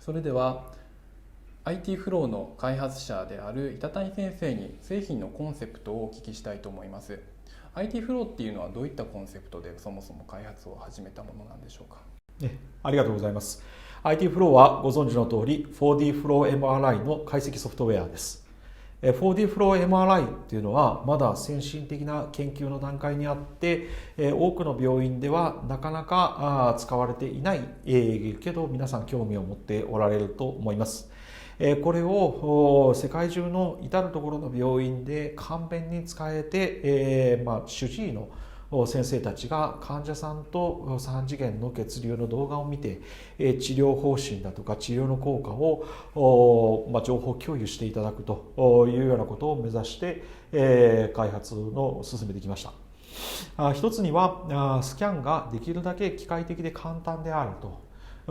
それでは IT フローの開発者である板谷先生に製品のコンセプトをお聞きしたいと思います。 IT フローっていうのはどういったコンセプトでそもそも開発を始めたものなんでしょうか。ありがとうございます。IT フローはご存知の通り 4D フロー MRI の解析ソフトウェアです。4D フロー MRI というのはまだ先進的な研究の段階にあって、多くの病院ではなかなか使われていないけど皆さん興味を持っておられると思います。これを世界中の至るところの病院で簡便に使えて、主治医の先生たちが患者さんと3次元の血流の動画を見て治療方針だとか治療の効果を情報共有していただくというようなことを目指して開発を進めてきました。一つにはスキャンができるだけ機械的で簡単であると。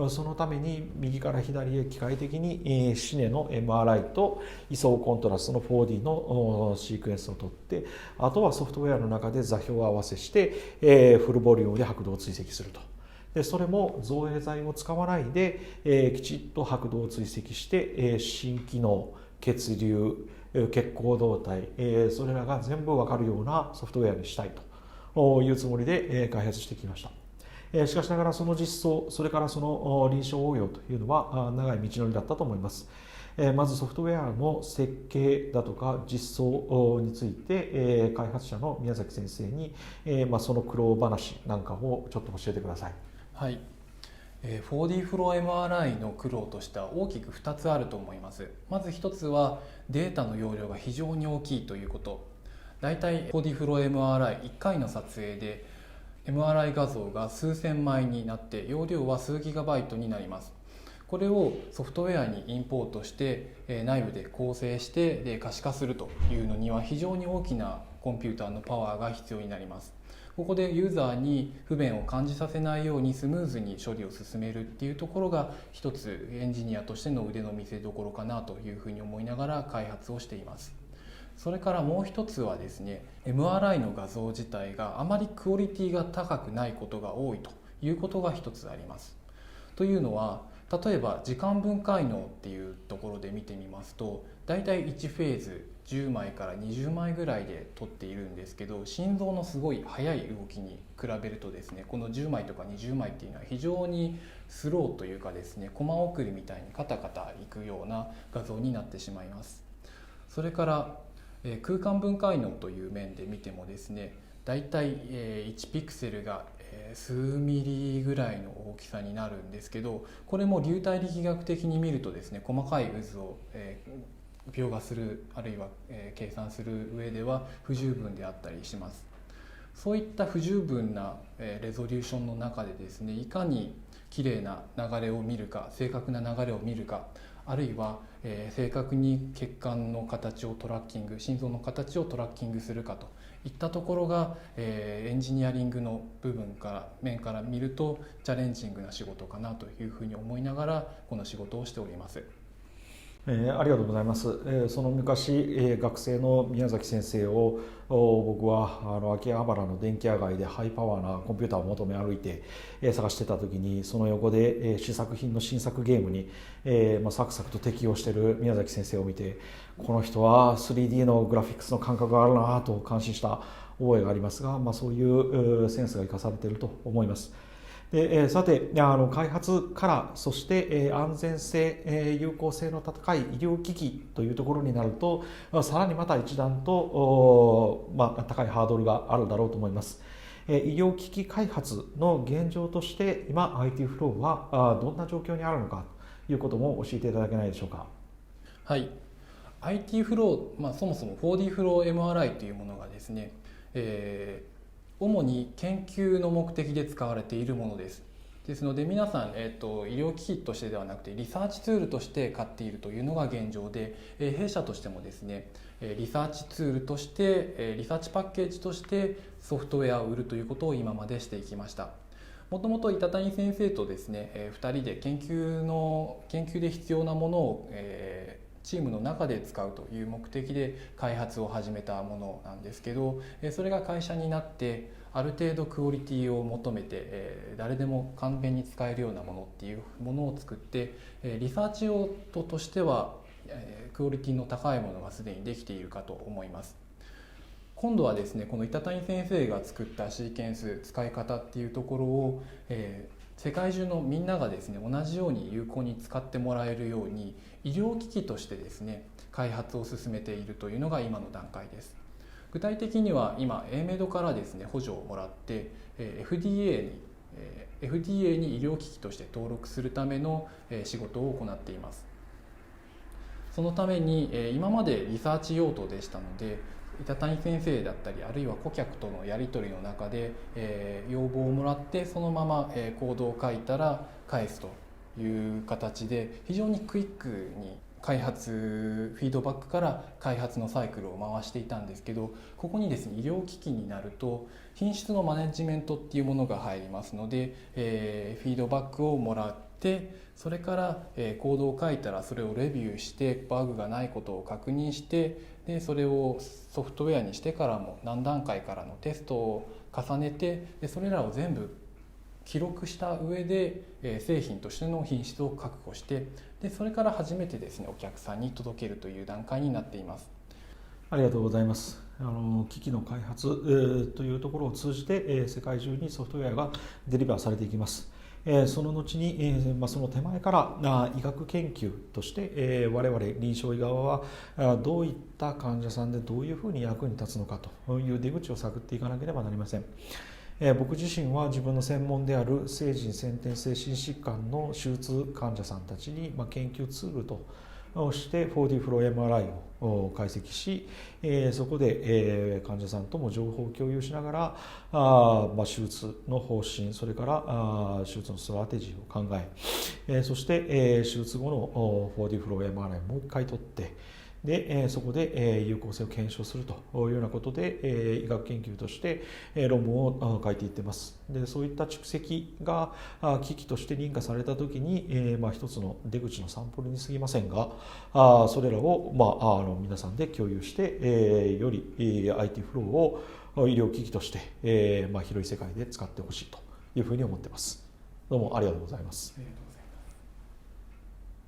そのために右から左へ機械的にシネの MRI と位相コントラストの 4D のシークエンスを取って、あとはソフトウェアの中で座標を合わせしてフルボリュームで拍動を追跡すると。でそれも造影剤を使わないできちっと拍動を追跡して心機能、血流、血行動態、それらが全部分かるようなソフトウェアにしたいというつもりで開発してきました。しかしながらその実装、それからその臨床応用というのは長い道のりだったと思います。まずソフトウェアの設計だとか実装について開発者の宮崎先生にその苦労話なんかをちょっと教えてください。はい、4D フロー MRI の苦労としては大きく2つあると思います。まず1つはデータの容量が非常に大きいということ。だいたい 4D フロー MRI1 回の撮影でMRI 画像が数千枚になって容量は数ギガバイトになります。これをソフトウェアにインポートして内部で構成して可視化するというのには非常に大きなコンピューターのパワーが必要になります。ここでユーザーに不便を感じさせないようにスムーズに処理を進めるっていうところが一つエンジニアとしての腕の見せ所かなというふうに思いながら開発をしています。それからもう一つはですね、 MRI の画像自体があまりクオリティが高くないことが多いということが一つあります。というのは、例えば時間分解能っていうところで見てみますと、だいたい1フェーズ10枚から20枚ぐらいで撮っているんですけど、心臓のすごい速い動きに比べるとですね、この10枚とか20枚っていうのは非常にスローというかですね、コマ送りみたいにカタカタいくような画像になってしまいます。それから空間分解能という面で見てもですね、だいたい1ピクセルが数ミリぐらいの大きさになるんですけど、これも流体力学的に見るとですね、細かい渦を描画する、あるいは計算する上では不十分であったりします。そういった不十分なレゾリューションの中でですね、いかにきれいな流れを見るか、正確な流れを見るか、あるいは正確に血管の形をトラッキング、心臓の形をトラッキングするかといったところがエンジニアリングの面から見るとチャレンジングな仕事かなというふうに思いながらこの仕事をしております。ありがとうございます。その昔、学生の宮崎先生を僕は秋葉原の電気屋街でハイパワーなコンピューターを求め歩いて探してた時に、その横で試作品の新作ゲームにサクサクと適応している宮崎先生を見て、この人は 3D のグラフィックスの感覚があるなと感心した覚えがありますが、そういうセンスが生かされていると思います。さて、開発から、そして安全性、有効性の高い医療機器というところになると、さらにまた一段と高いハードルがあるだろうと思います。医療機器開発の現状として今 IT フローはどんな状況にあるのかということも教えていただけないでしょうか。はい、IT フロー、そもそも 4D フロー MRI というものがですね、主に研究の目的で使われているものです。ですので皆さん、医療機器としてではなくてリサーチツールとして買っているというのが現状で、弊社としてもですね、リサーチツールとして、リサーチパッケージとしてソフトウェアを売るということを今までしていきました。もともと板谷先生とですね、2人で研究で必要なものを、チームの中で使うという目的で開発を始めたものなんですけど、それが会社になってある程度クオリティを求めて誰でも簡便に使えるようなものっていうものを作って、リサーチ用途としてはクオリティの高いものがすでにできているかと思います。今度はですね、この板谷先生が作ったシーケンス使い方っていうところを、世界中のみんながですね同じように有効に使ってもらえるように医療機器としてですね開発を進めているというのが今の段階です。具体的には今 AMED からですね補助をもらって FDA に医療機器として登録するための仕事を行っています。そのために今までリサーチ用途でしたので、板谷先生だったりあるいは顧客とのやり取りの中で、要望をもらってそのまま、コードを書いたら返すという形で非常にクイックに開発フィードバックから開発のサイクルを回していたんですけど、ここにですね医療機器になると品質のマネジメントっていうものが入りますので、フィードバックをもらってそれから、コードを書いたらそれをレビューしてバグがないことを確認してでそれをソフトウェアにしてからも何段階からのテストを重ねてでそれらを全部記録した上で製品としての品質を確保してでそれから初めてですねお客さんに届けるという段階になっています。ありがとうございます。機器の開発、というところを通じて、世界中にソフトウェアがデリバーされていきます。その後に、その手前から医学研究として、我々臨床医側はどういった患者さんでどういうふうに役に立つのかという出口を探っていかなければなりません。僕自身は自分の専門である成人先天性心疾患の手術患者さんたちに、研究ツールとして 4D フロー MRI を解析し、そこで、患者さんとも情報を共有しながら手術の方針それから手術のストラテジーを考え、そして、手術後の 4D フロー MRI をもう一回取ってでそこで有効性を検証するというようなことで医学研究として論文を書いていってます。でそういった蓄積が機器として認可されたときに一つの出口のサンプルに過ぎませんがそれらを皆さんで共有してより IT フローを医療機器として広い世界で使ってほしいというふうに思っています。どうもありがとうございます。